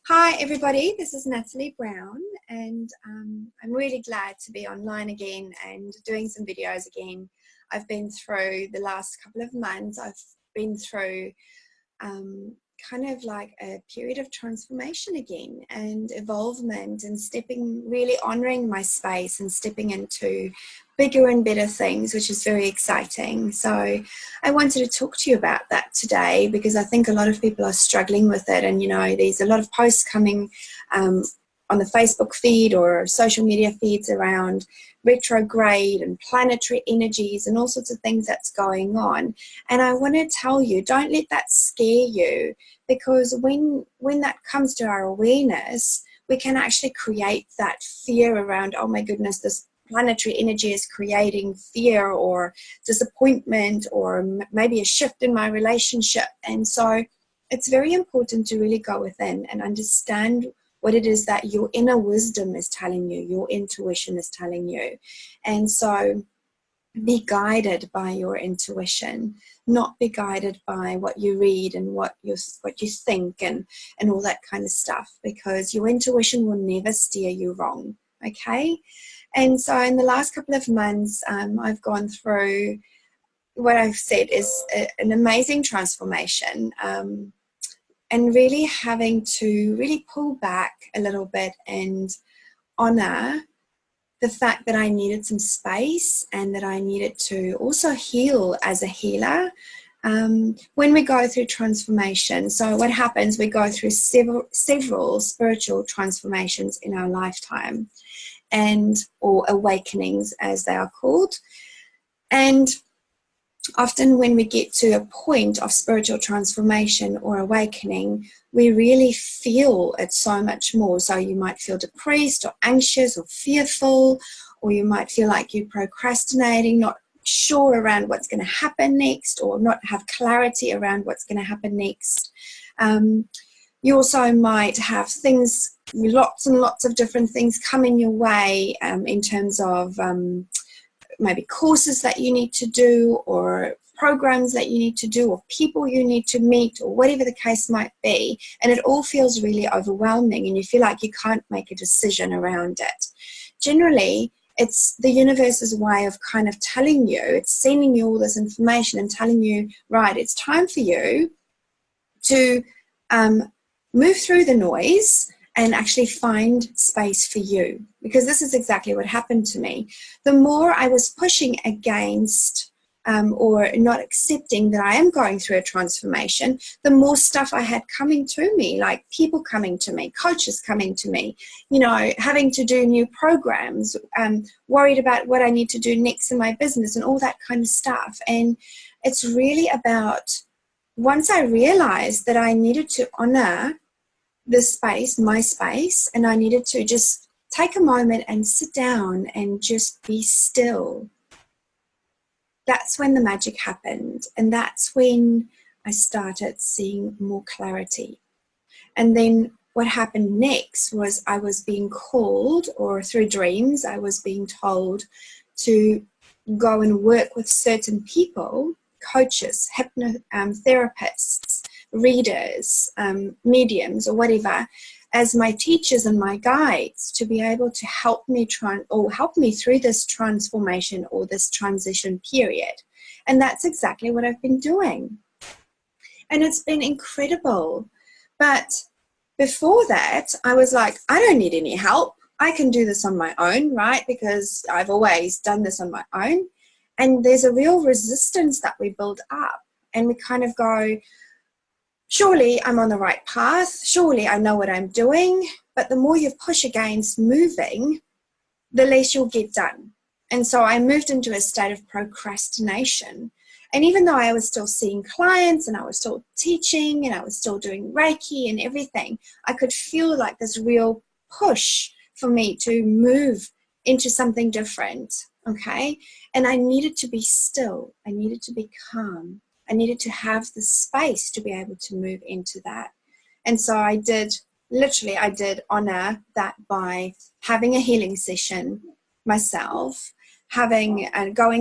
Hi everybody, this is Natalie Brown and I'm really glad to be online again and doing some videos again. I've been through the last couple of months, I've been through kind of like a period of transformation again and evolvement and really honoring my space and stepping into bigger and better things, which is very exciting. So I wanted to talk to you about that today because I think a lot of people are struggling with it, and there's a lot of posts coming on the Facebook feed or social media feeds around retrograde and planetary energies and all sorts of things that's going on. And I want to tell you, don't let that scare you, because when that comes to our awareness, we can actually create that fear around, oh my goodness, this planetary energy is creating fear or disappointment or maybe a shift in my relationship. And so it's very important to really go within and understand what it is that your inner wisdom is telling you, your intuition is telling you. And so be guided by your intuition, not be guided by what you read and what you think and all that kind of stuff, because your intuition will never steer you wrong, okay? And so in the last couple of months, I've gone through what I've said is an amazing transformation, and really having to really pull back a little bit and honor the fact that I needed some space and that I needed to also heal as a healer when we go through transformation. So what happens, we go through several spiritual transformations in our lifetime, or awakenings as they are called. And often when we get to a point of spiritual transformation or awakening, we really feel it so much more. So you might feel depressed or anxious or fearful, or you might feel like you're procrastinating, not sure around what's going to happen next, or not have clarity around what's going to happen next. You also might have things, lots and lots of different things coming your way in terms of maybe courses that you need to do, or programs that you need to do, or people you need to meet, or whatever the case might be. And it all feels really overwhelming and you feel like you can't make a decision around it. Generally, it's the universe's way of kind of telling you, it's sending you all this information and telling you, right, it's time for you to move through the noise and actually find space for you. Because this is exactly what happened to me. The more I was pushing against or not accepting that I am going through a transformation, the more stuff I had coming to me, like people coming to me, coaches coming to me, having to do new programs, worried about what I need to do next in my business and all that kind of stuff. And it's really about, once I realized that I needed to honor this space, my space, and I needed to just take a moment and sit down and just be still. That's when the magic happened, and that's when I started seeing more clarity. And then what happened next was I was being called, or through dreams, I was being told to go and work with certain people, coaches, therapists, readers, mediums, or whatever, as my teachers and my guides, to be able to help me through this transformation or this transition period. And that's exactly what I've been doing. And it's been incredible. But before that, I was like, I don't need any help. I can do this on my own, right? Because I've always done this on my own. And there's a real resistance that we build up. And we kind of go, surely I'm on the right path. Surely I know what I'm doing. But the more you push against moving, the less you'll get done. And so I moved into a state of procrastination. And even though I was still seeing clients and I was still teaching and I was still doing Reiki and everything, I could feel like this real push for me to move into something different, okay? And I needed to be still. I needed to be calm. I needed to have the space to be able to move into that. And so I did honor that by having a healing session myself, going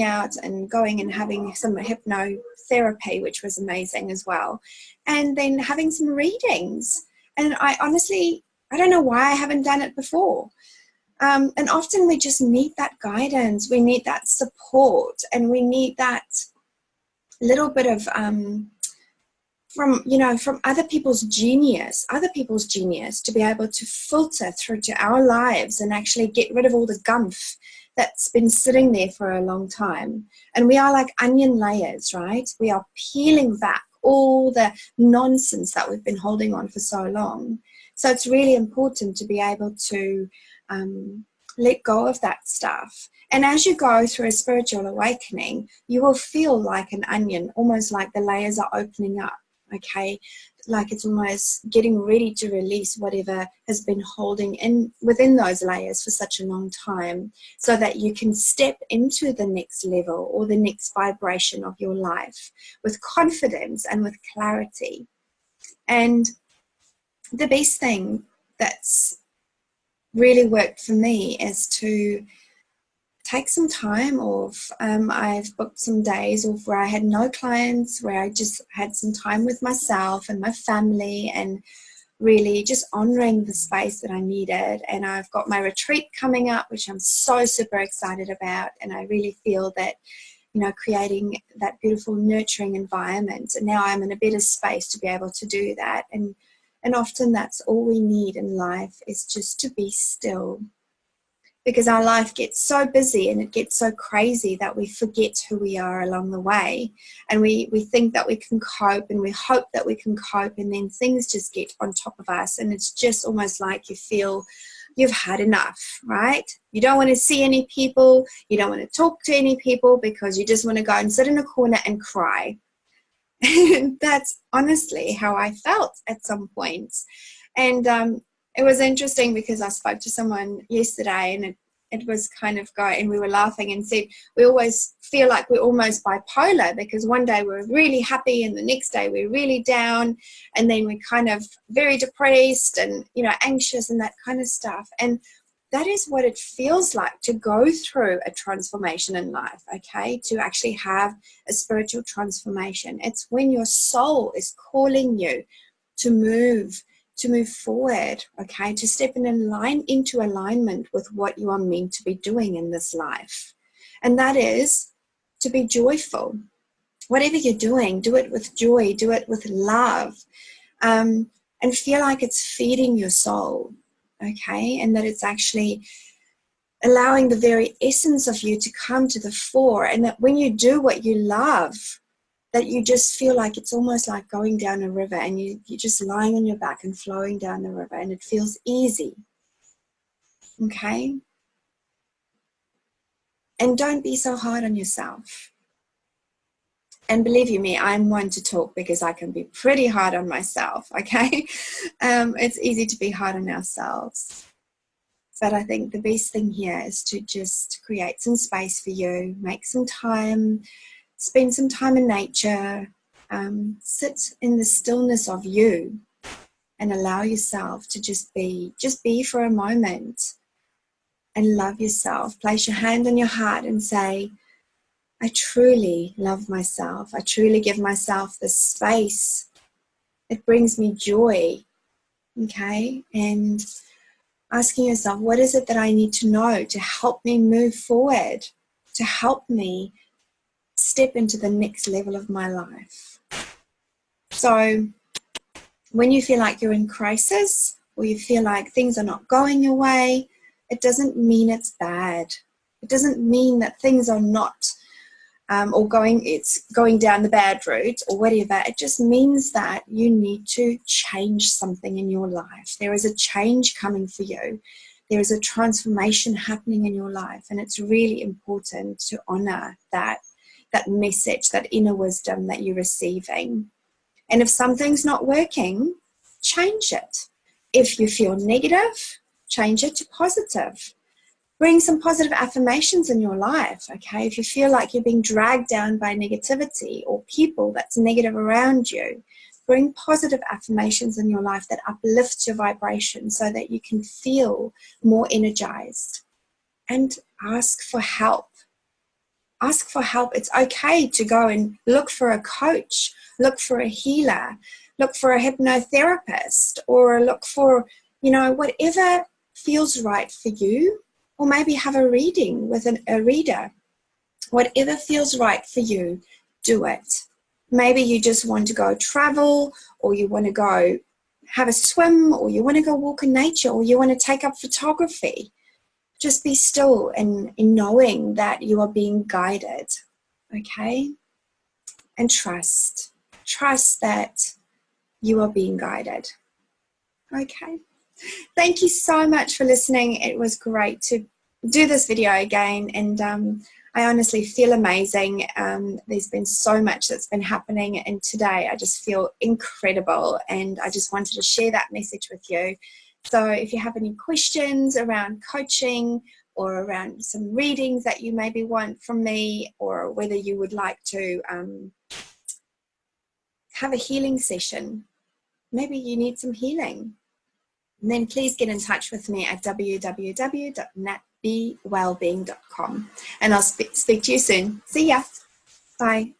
out and having some hypnotherapy, which was amazing as well. And then having some readings And I honestly, I don't know why I haven't done it before. And often we just need that guidance, we need that support, and we need that little bit of from other people's genius to be able to filter through to our lives and actually get rid of all the gumph that's been sitting there for a long time. And we are like onion layers, right? We are peeling back all the nonsense that we've been holding on for so long. So it's really important to be able to let go of that stuff. And as you go through a spiritual awakening, you will feel like an onion, almost like the layers are opening up, okay? Like it's almost getting ready to release whatever has been holding in within those layers for such a long time, so that you can step into the next level or the next vibration of your life with confidence and with clarity. And the best thing that's really worked for me is to take some time off. I've booked some days off where I had no clients, where I just had some time with myself and my family, and really just honoring the space that I needed. And I've got my retreat coming up, which I'm so super excited about. And I really feel that, you know, creating that beautiful nurturing environment. And now I'm in a better space to be able to do that. And often that's all we need in life, is just to be still. Because our life gets so busy and it gets so crazy that we forget who we are along the way. And we think that we can cope, and we hope that we can cope, and then things just get on top of us. And it's just almost like you feel you've had enough, right? You don't want to see any people. You don't want to talk to any people, because you just want to go and sit in a corner and cry. That's honestly how I felt at some points. And it was interesting because I spoke to someone yesterday, and it was kind of and we were laughing and said, we always feel like we're almost bipolar, because one day we're really happy and the next day we're really down, and then we're kind of very depressed and, you know, anxious and that kind of stuff. And that is what it feels like to go through a transformation in life, okay? To actually have a spiritual transformation. It's when your soul is calling you to move forward, okay? To step into alignment with what you are meant to be doing in this life. And that is to be joyful. Whatever you're doing, do it with joy, do it with love, and feel like it's feeding your soul. Okay, and that it's actually allowing the very essence of you to come to the fore, and that when you do what you love, that you just feel like it's almost like going down a river, and you're just lying on your back and flowing down the river, and it feels easy. Okay? And don't be so hard on yourself. And believe you me, I'm one to talk, because I can be pretty hard on myself, okay? It's easy to be hard on ourselves. But I think the best thing here is to just create some space for you, make some time, spend some time in nature, sit in the stillness of you, and allow yourself to just be for a moment, and love yourself. Place your hand on your heart and say, I truly love myself. I truly give myself the space. It brings me joy, okay? And asking yourself, what is it that I need to know to help me move forward, to help me step into the next level of my life? So when you feel like you're in crisis, or you feel like things are not going your way, it doesn't mean it's bad. It doesn't mean that things are not it's going down the bad route or whatever. It just means that you need to change something in your life. There is a change coming for you. There is a transformation happening in your life, and it's really important to honor that message, that inner wisdom that you're receiving. And if something's not working, change it. If you feel negative, change it to positive. Bring some positive affirmations in your life, okay? If you feel like you're being dragged down by negativity or people that's negative around you, bring positive affirmations in your life that uplifts your vibration so that you can feel more energized. And ask for help. Ask for help. It's okay to go and look for a coach, look for a healer, look for a hypnotherapist, or look for, you know, whatever feels right for you, or maybe have a reading with a reader. Whatever feels right for you, do it. Maybe you just want to go travel, or you want to go have a swim, or you want to go walk in nature, or you want to take up photography. Just be still in knowing that you are being guided, okay? And trust that you are being guided, okay? Thank you so much for listening. It was great to do this video again, and I honestly feel amazing. There's been so much that's been happening, and today I just feel incredible, and I just wanted to share that message with you. So if you have any questions around coaching, or around some readings that you maybe want from me, or whether you would like to have a healing session, maybe you need some healing, then please get in touch with me at www.natbewellbeing.com, and I'll speak to you soon. See ya. Bye.